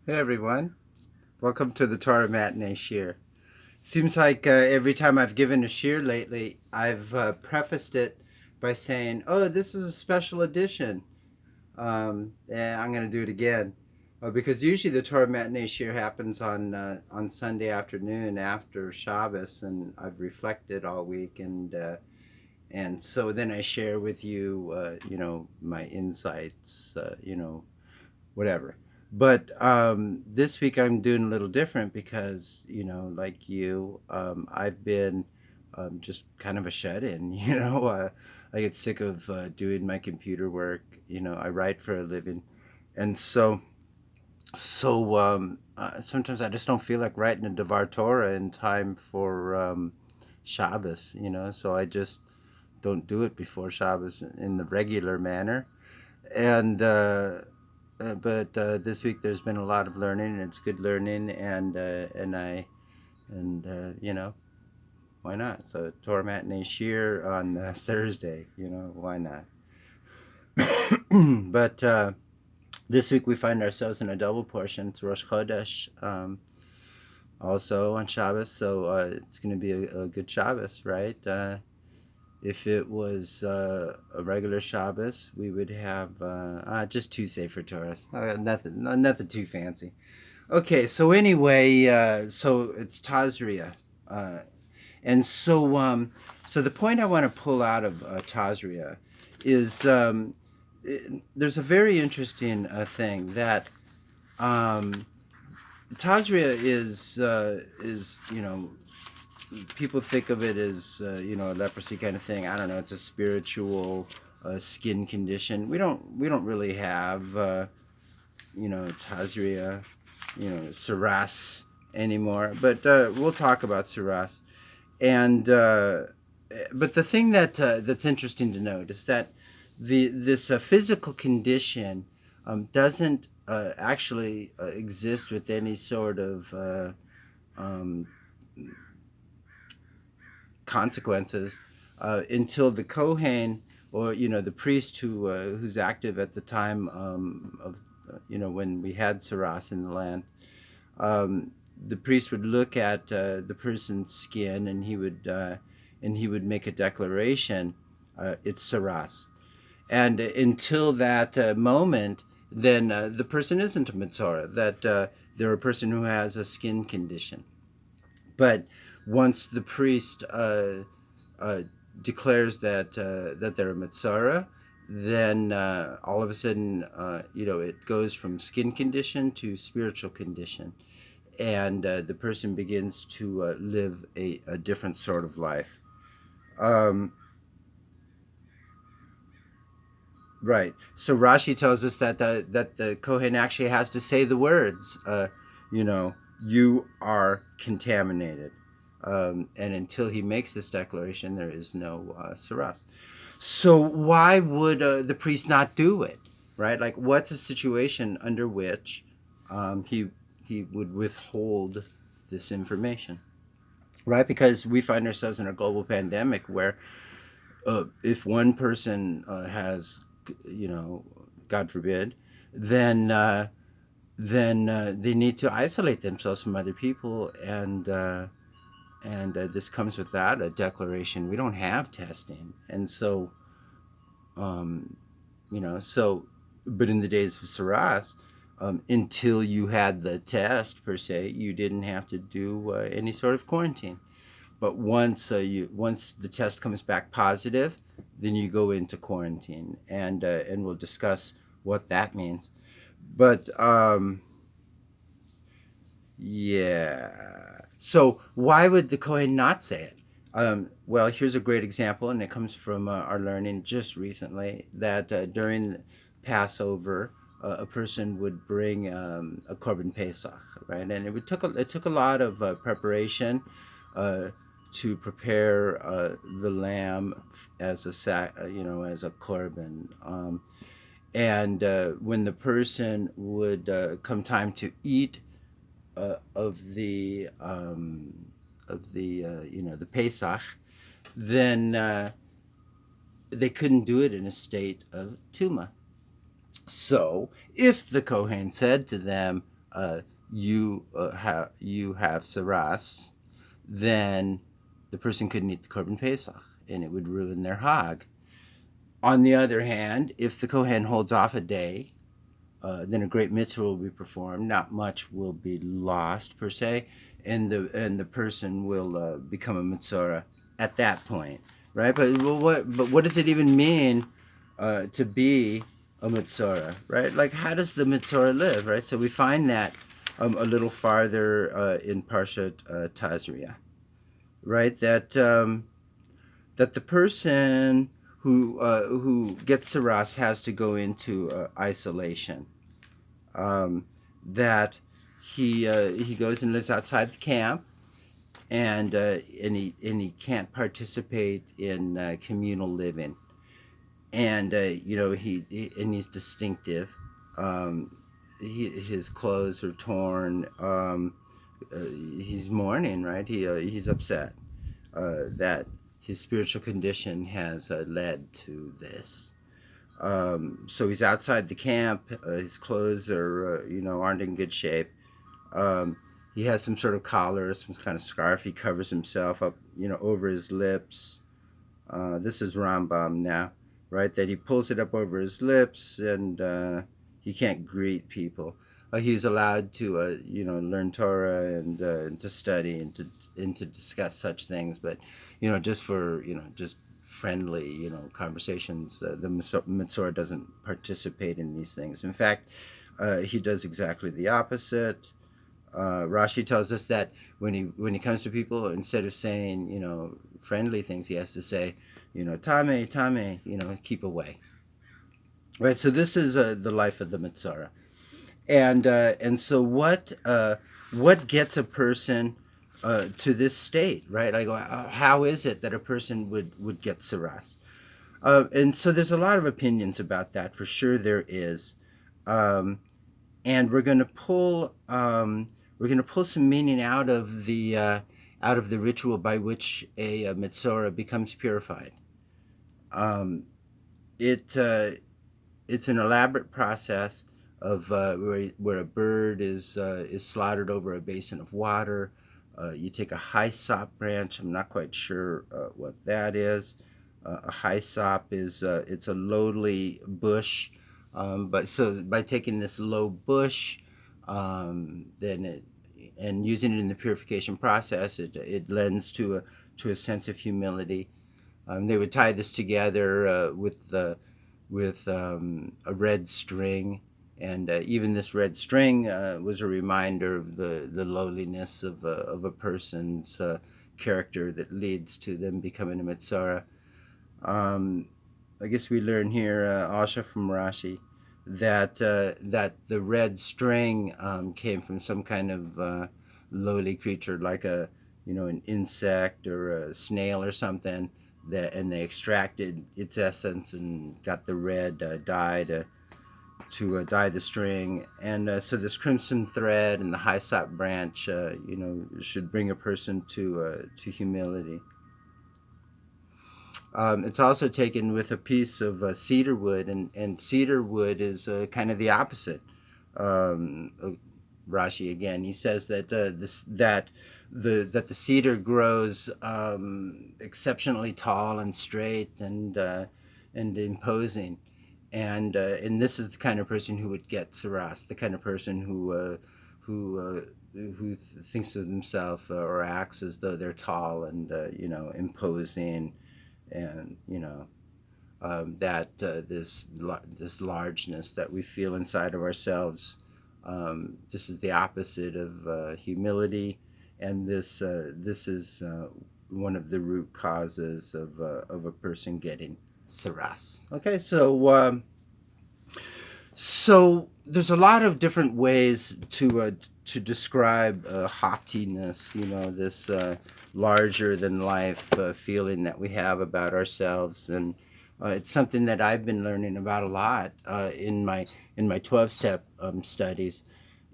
Hey everyone, welcome to the Torah Matinee Shiur. Seems like every time I've given a shiur lately, I've prefaced it by saying, "Oh, this is a special edition." And I'm going to do it again because usually the Torah Matinee Shiur happens on Sunday afternoon after Shabbos, and I've reflected all week, and so then I share with you, my insights, whatever. But this week I'm doing a little different because, like you, I've been just kind of a shut in. I get sick of doing my computer work. I write for a living. And so sometimes I just don't feel like writing a Devar Torah in time for Shabbos, so I just don't do it before Shabbos in the regular manner. And but this week there's been a lot of learning, and it's good learning, and why not? So Torah Matinee Shiur on Thursday, why not? But this week we find ourselves in a double portion. It's Rosh Chodesh, also on Shabbos, so it's going to be a good Shabbos, right? If it was a regular Shabbos, we would have just two Sefer Torahs. Nothing too fancy. Okay, so anyway, so it's Tazria, uh, and so the point I want to pull out of Tazria is there's a very interesting thing that um, Tazria is people think of it as a leprosy kind of thing. I don't know. It's a spiritual skin condition. We don't really have Tazria, Saras anymore. But we'll talk about Saras. And but the thing that's interesting to note is that this physical condition doesn't actually exist with any sort of um, consequences until the Kohen, or the priest who's active at the time of when we had Saras in the land. um, the priest would look at the person's skin, and he would make a declaration. It's Saras, and until that moment, then the person isn't a Matura. That they're a person who has a skin condition. But once the priest uh, declares that they're a Matzara, then all of a sudden, it goes from skin condition to spiritual condition, and the person begins to live a different sort of life. Um, right. So Rashi tells us that the Kohen actually has to say the words, you know, you are contaminated. And until he makes this declaration, there is no saras. So why would the priest not do it? Right? Like, what's a situation under which he would withhold this information? Right? Because we find ourselves in a global pandemic where if one person has, you know, God forbid, then they need to isolate themselves from other people, and this comes without a declaration. We don't have testing, and so um, so, but in the days of Saras, until you had the test per se, you didn't have to do any sort of quarantine. But once the test comes back positive, then you go into quarantine, and we'll discuss what that means. But yeah. So why would the Kohen not say it? Well, here's a great example, and it comes from our learning just recently that during Passover, a person would bring a korban pesach, right? And it took a lot of preparation uh, to prepare the lamb as as a korban. And when the person would come time to eat of the Pesach, then they couldn't do it in a state of tuma. So if the Kohen said to them, uh, you have saras, then the person couldn't eat the korban pesach, and it would ruin their hag. On the other hand, if the kohen holds off a day, then a great mitzvah will be performed. Not much will be lost per se, and the person will become a mitzvah at that point, right? But what does it even mean to be a mitzvah, right? Like, how does the mitzvah live, right? So we find that a little farther in Parshat Tazria, right? That the person who gets saras has to go into isolation. Um, that he goes and lives outside the camp, and he can't participate in communal living, and and he's distinctive. Um, his clothes are torn. Uh, he's mourning, right? He's upset that his spiritual condition has led to this. So he's outside the camp. His clothes are, aren't in good shape. Um, he has some sort of collar, some kind of scarf. He covers himself up, over his lips. This is Rambam now, right? That he pulls it up over his lips, and he can't greet people. He's allowed to, learn Torah and to study and to discuss such things, but just for just friendly conversations. The Matura doesn't participate in these things. In fact, he does exactly the opposite. Rashi tells us that when he comes to people, instead of saying friendly things, he has to say tame tame, keep away. Right. So this is the life of the Mitzara, and so what gets a person to this state, right? Like, how is it that a person would get saras? And so there's a lot of opinions about that. For sure, there is. Um, and we're going to pull some meaning out of the ritual by which a Metzora becomes purified. Um, it it's an elaborate process of where a bird is slaughtered over a basin of water. You take a hyssop branch. I'm not quite sure what that is. A hyssop is it's a lowly bush, but so by taking this low bush, then it and using it in the purification process, it lends to a sense of humility. They would tie this together with a red string, and even this red string was a reminder of the lowliness of a person's character that leads to them becoming a Metzora. Um, I guess we learn here, Asha from Rashi, that the red string came from some kind of lowly creature, like an insect or a snail or something. And they extracted its essence and got the red dye to dye the string. And so this crimson thread and the hyssop branch, should bring a person to humility. It's also taken with a piece of cedar wood, and cedar wood is kind of the opposite. Rashi again, he says that the cedar grows exceptionally tall and straight and imposing, and this is the kind of person who would get saras, the kind of person who thinks of themselves or acts as though they're tall and imposing, and that this largeness that we feel inside of ourselves. This is the opposite of humility, and this is one of the root causes of a person getting saras. Okay, so there's a lot of different ways to describe haughtiness. This larger than life feeling that we have about ourselves, and it's something that I've been learning about a lot in my 12-step studies.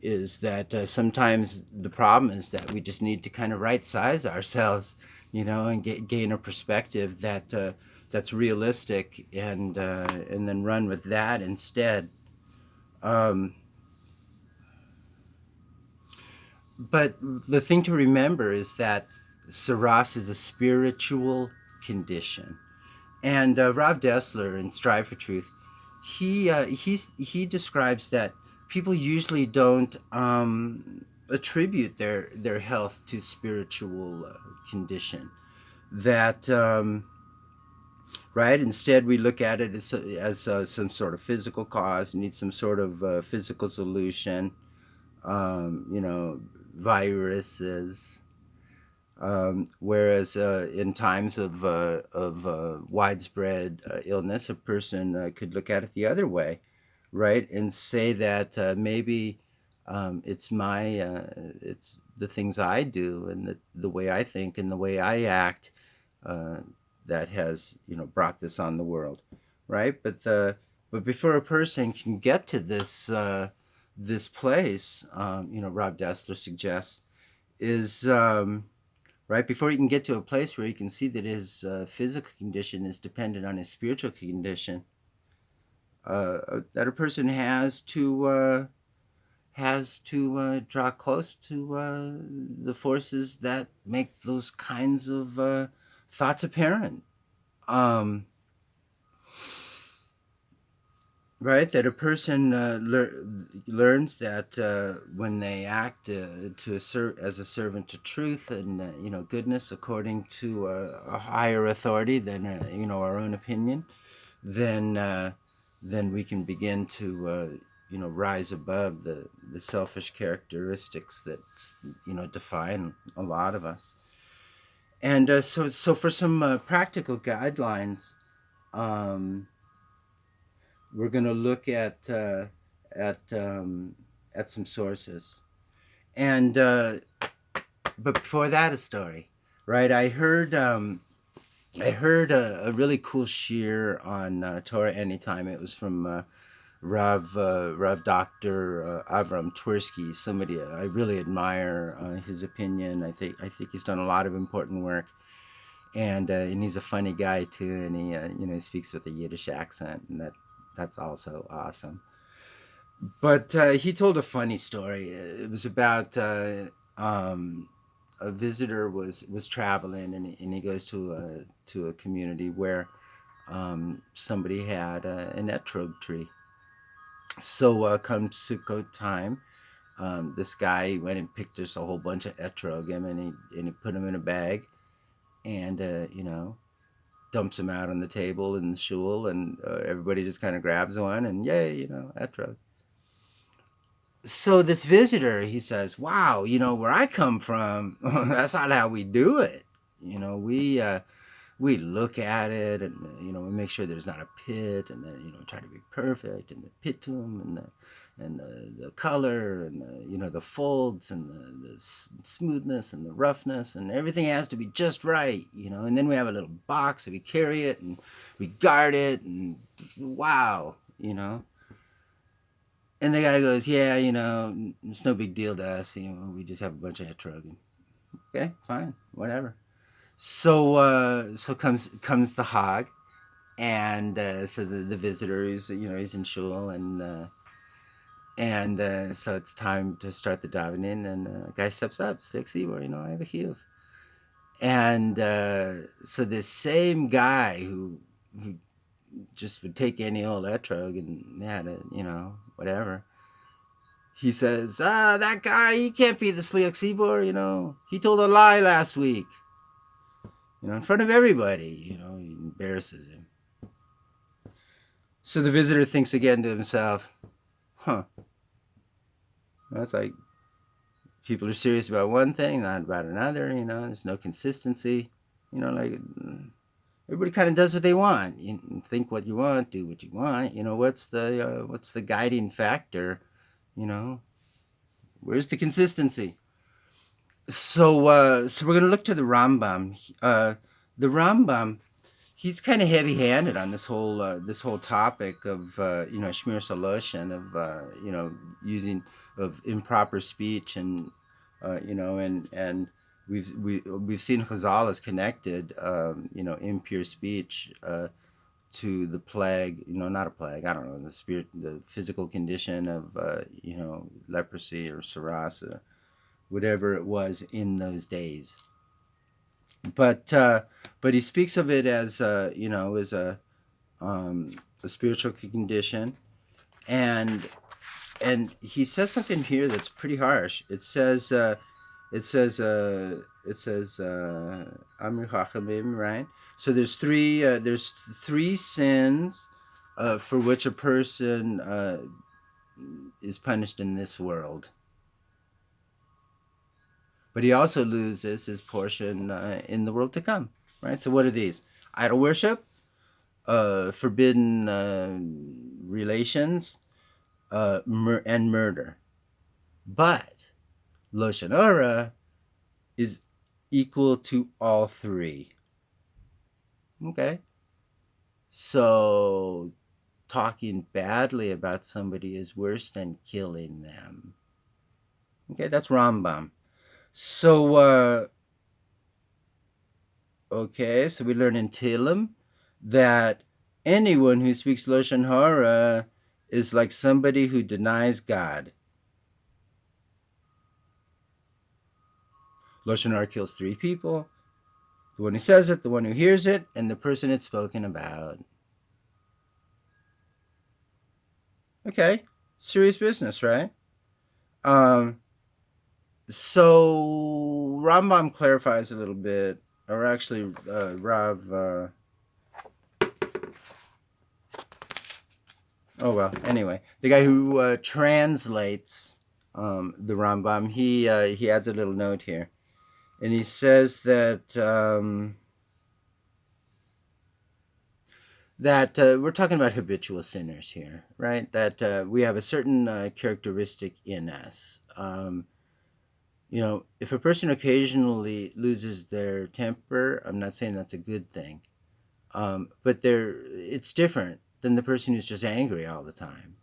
Is that sometimes the problem is that we just need to kind of right size ourselves, and gain a perspective that's realistic, and then run with that instead. Um, but the thing to remember is that saras is a spiritual condition. And Rav Dessler in Strive for Truth, he describes that people usually don't attribute their health to spiritual condition. That right. Instead, we look at it as some sort of physical cause. You need some sort of physical solution. You know, viruses. Whereas in times of widespread illness, a person could look at it the other way, right, and say that maybe it's the things I do and the way I think and the way I act uh, that has brought this on the world, right? But before a person can get to this place, Rob Dessler suggests is right before he can get to a place where he can see that his physical condition is dependent on his spiritual condition. That a person has to draw close to the forces that make those kinds of thoughts apparent. Um, right, that a person learns that when they act as a servant to truth and goodness according to a higher authority than our own opinion, then then we can begin to rise above the selfish characteristics that define a lot of us. And so for some practical guidelines, um, we're going to look at at some sources. And but before that, a story, right? I heard a really cool shiur on Torah Anytime. It was from Rav Doctor Avram Twersky, somebody I really admire his opinion. I think he's done a lot of important work, and he's a funny guy too, and he speaks with a Yiddish accent, and that's also awesome. But he told a funny story. It was about a visitor was traveling, and he goes to a community where somebody had an etrog tree. So come Sukkot time, this guy went and picked just a whole bunch of etrogim, and he put them in a bag, and dumps them out on the table in the shul, and everybody just kind of grabs one, and yay, etrog. So this visitor, he says, "Wow, where I come from, that's not how we do it. We look at it, and we make sure there's not a pit, and then try to be perfect, and the pitum, and the color, and the folds, and the smoothness, and the roughness, and everything has to be just right. And then we have a little box, and we carry it, and we guard it, and wow, And the guy goes, "Yeah, it's no big deal to us. We just have a bunch of etrog." Okay, fine, whatever. So comes the hog, and so the visitor is he's in shul, and so it's time to start the davening, and a guy steps up, sticks Sibor, I have a chiyuv. And so this same guy who just would take any old etrog and had it, whatever. He says, that guy, he can't be the Sliach Sibor, he told a lie last week, in front of everybody, he embarrasses him. So the visitor thinks again to himself, huh, that's like people are serious about one thing, not about another, there's no consistency, like everybody kind of does what they want. You think what you want, do what you want, what's the guiding factor, you know, where's the consistency? So we're going to look to the Rambam. The Rambam, he's kind of heavy-handed on this whole topic of shmir salosh, and of using of improper speech, and and we've seen Chazal has connected impure speech to the plague, not a plague, I don't know, the physical condition of leprosy or saras. whatever it was in those days. But he speaks of it as a spiritual condition, and he says something here that's pretty harsh. It says Amir Chachamim, right? So there's three sins for which a person is punished in this world, but he also loses his portion in the world to come, right? So what are these? Idol worship, forbidden relations, and murder. But Lashon Hara is equal to all three. Okay? So talking badly about somebody is worse than killing them. Okay, that's Rambam. So, so we learn in Tehillim that anyone who speaks Lashon Hara is like somebody who denies God. Lashon Hara kills three people: the one who says it, the one who hears it, and the person it's spoken about. Okay, serious business, right? So Rambam clarifies a little bit, or actually, Rav. Oh well. Anyway, the guy who translates the Rambam, he adds a little note here, and he says that we're talking about habitual sinners here, right? That we have a certain characteristic in us. If a person occasionally loses their temper, I'm not saying that's a good thing, but it's different than the person who's just angry all the time.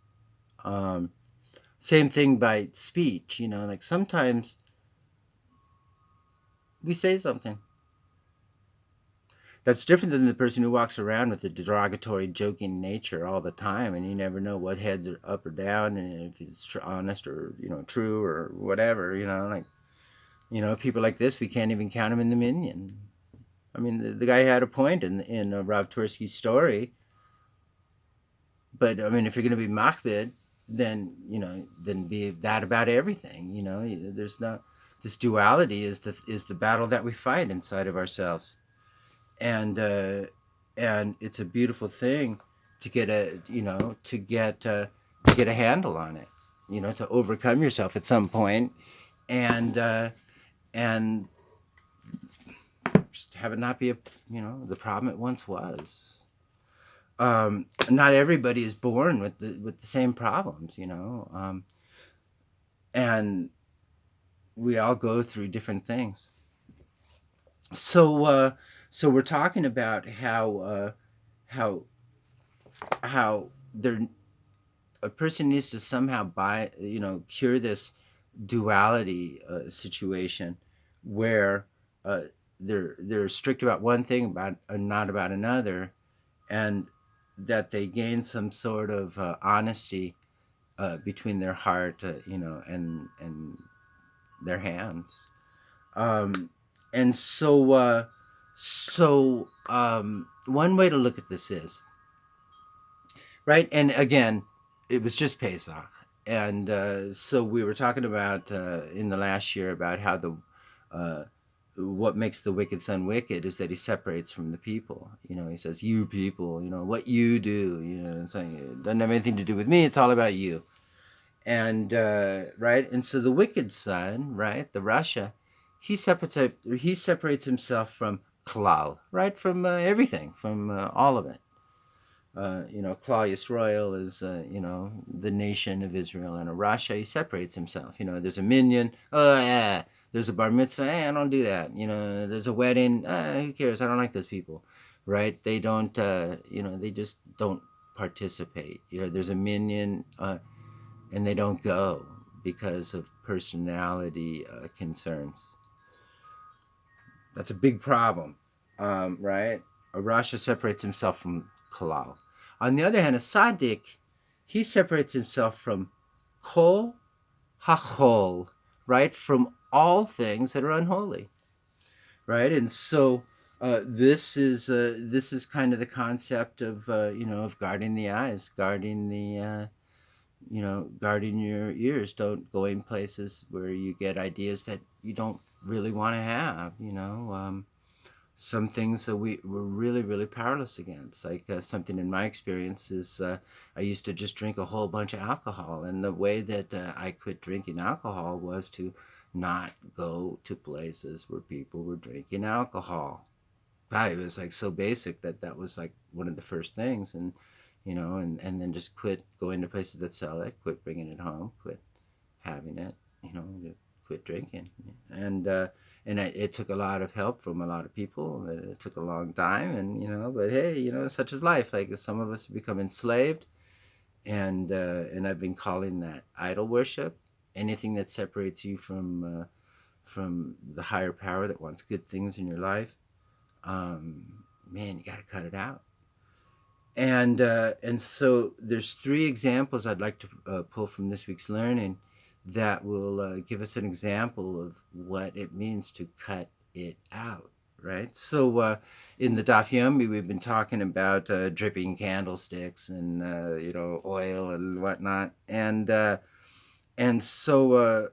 Same thing by speech, like sometimes we say something that's different than the person who walks around with a derogatory, joking nature all the time, and you never know what heads are up or down, and if it's honest or true or whatever. People like this, we can't even count them in the minyan. I mean, the guy had a point in Rav Tursky's story, but I mean, if you're going to be machbid, then be that about everything. There's not this duality is the battle that we fight inside of ourselves, and it's a beautiful thing to get a handle on it, to overcome yourself at some point, and just have it not be the problem it once was. Not everybody is born with the same problems, and we all go through different things. So we're talking about how a person needs to somehow cure this duality situation where they're strict about one thing about not about another, and that they gain some sort of honesty between their heart, and their hands. And so one way to look at this is, right, and again, it was just Pesach, and so we were talking about in the last year about how what makes the wicked son wicked is that he separates from the people. He says, "You people, what you do, it's like, it doesn't have anything to do with me. It's all about you." And right, and so the wicked son, right, the Rasha, he separates himself from Klal, right, from everything, from all of it. Klal Yisrael is the nation of Israel, and a Rasha, he separates himself. There's a minyan. Oh yeah. There's a bar mitzvah. Hey, I don't do that. There's a wedding. Who cares? I don't like those people, right? They don't. They just don't participate. There's a minyan, and they don't go because of personality concerns. That's a big problem, right? A Rasha separates himself from Kalal. On the other hand, a Tzaddik, he separates himself from Kol HaChol, right? From all things that are unholy, right? And so this is kind of the concept of of guarding the eyes, guarding the guarding your ears. Don't go in places where you get ideas that you don't really want to have. Some things that we're really really powerless against, like something in my experience is I used to just drink a whole bunch of alcohol, and the way that I quit drinking alcohol was to not go to places where people were drinking alcohol. God, it was like so basic that that was like one of the first things. And and then just quit going to places that sell it, quit bringing it home, quit having it, quit drinking. And it took a lot of help from a lot of people. It took a long time, and but hey, such is life. Like some of us become enslaved, and I've been calling that idol worship. Anything that separates you from the higher power that wants good things in your life, um, man, you got to cut it out. And so there's three examples I'd like to pull from this week's learning that will give us an example of what it means to cut it out. Right. So in the Daf Yomi, we've been talking about dripping candlesticks and oil and whatnot, and so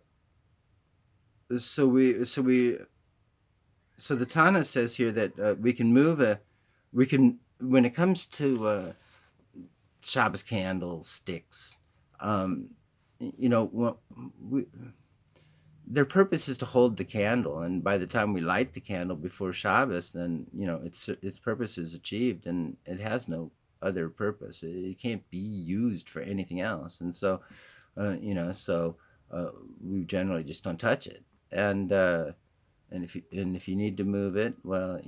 the Tana says here that we can, when it comes to Shabbos candlesticks, um, we, their purpose is to hold the candle, and by the time we light the candle before Shabbos, then its purpose is achieved, and it has no other purpose. It can't be used for anything else, and so so we generally just don't touch it. And if you need to move it, well,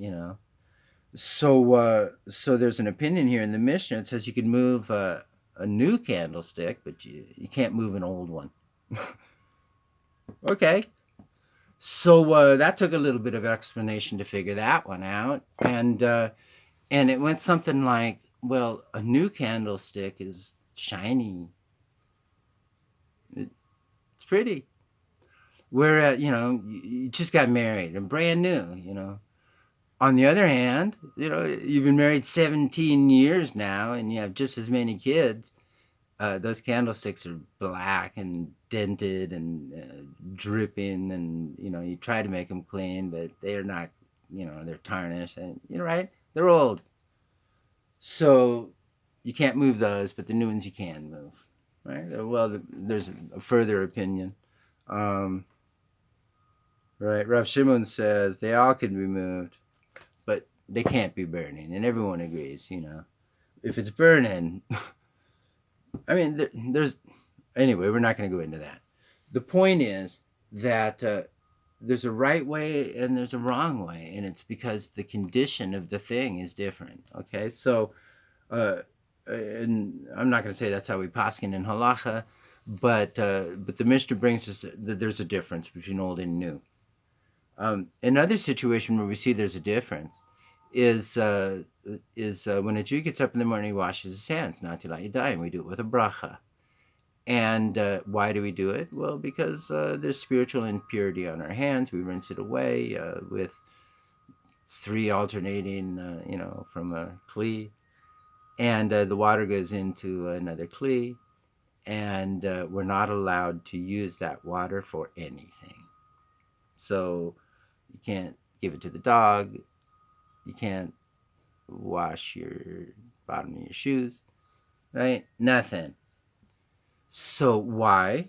so there's an opinion here in the Mishnah. It says you can move a new candlestick, but you can't move an old one. Okay. So that took a little bit of explanation to figure that one out, and it went something like, well, a new candlestick is shiny, it's pretty. Whereas you just got married and brand new. On the other hand, you've been married 17 years now, and you have just as many kids. Those candlesticks are black and dented and dripping, and you try to make them clean, but they're not. They're tarnished, and right, they're old. So you can't move those, but the new ones you can move. Right. Well, there's a further opinion. Um, right. Rav Shimon says they all can be moved, but they can't be burning, and everyone agrees. If it's burning, I mean, there's anyway. We're not going to go into that. The point is that there's a right way and there's a wrong way, and it's because the condition of the thing is different. Okay, so uh, and I'm not going to say that's how we paskin in halacha, but the Mishnah brings us that there's a difference between old and new. Another situation where we see there's a difference is when a Jew gets up in the morning, he washes his hands, natilat yadayim. We do it with a bracha. And why do we do it? Well, because there's spiritual impurity on our hands. We rinse it away with three alternating, from a kli, and the water goes into another kli, and we're not allowed to use that water for anything. So you can't give it to the dog. You can't wash your bottom of your shoes, right? Nothing. So why?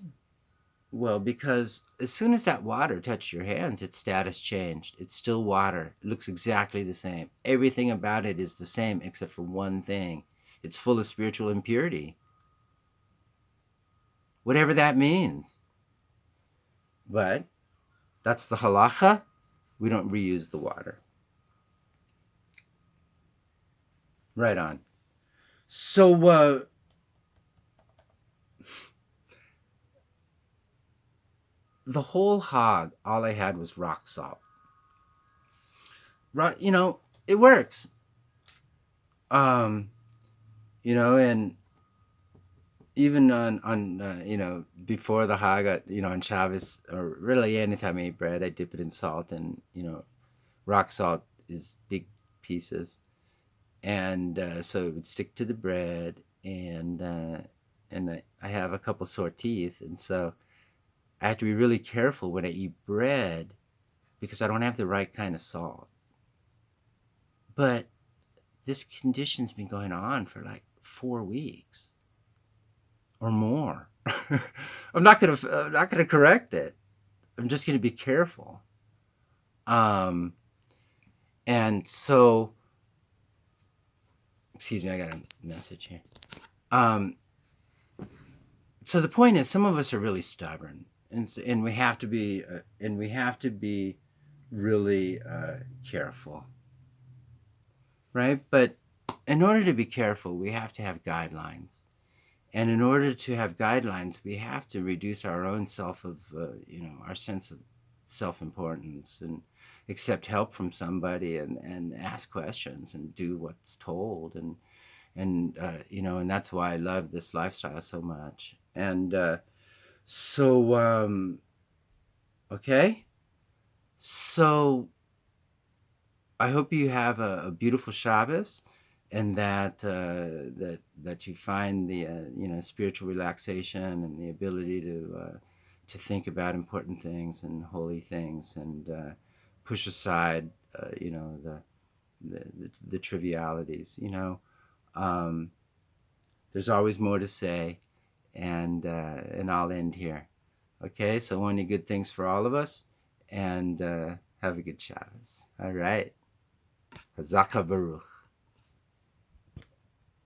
Well, because as soon as that water touched your hands, its status changed. It's still water. It looks exactly the same. Everything about it is the same except for one thing. It's full of spiritual impurity. Whatever that means. But that's the halacha. We don't reuse the water. Right on. So the whole hog, all I had was rock salt. Right, it works. Um, and even on before the Hag, on Shabbos, or really anytime I eat bread, I dip it in salt, and rock salt is big pieces, and so it would stick to the bread, and I have a couple sore teeth, and so I have to be really careful when I eat bread because I don't have the right kind of salt. But this condition's been going on for like 4 weeks or more. I'm not gonna correct it. I'm just gonna be careful. Um, and so, excuse me, I got a message here. Um, so the point is, some of us are really stubborn, and we have to be really careful, right? But in order to be careful, we have to have guidelines. And in order to have guidelines, we have to reduce our own our sense of self-importance, and accept help from somebody, and ask questions and do what's told. And that's why I love this lifestyle so much. And so, okay. So I hope you have a beautiful Shabbos, and that you find the spiritual relaxation and the ability to think about important things and holy things, and push aside the trivialities. Um, there's always more to say, and I'll end here. Okay, so only good things for all of us, and have a good Shabbos. All right. Hazaka Baruch.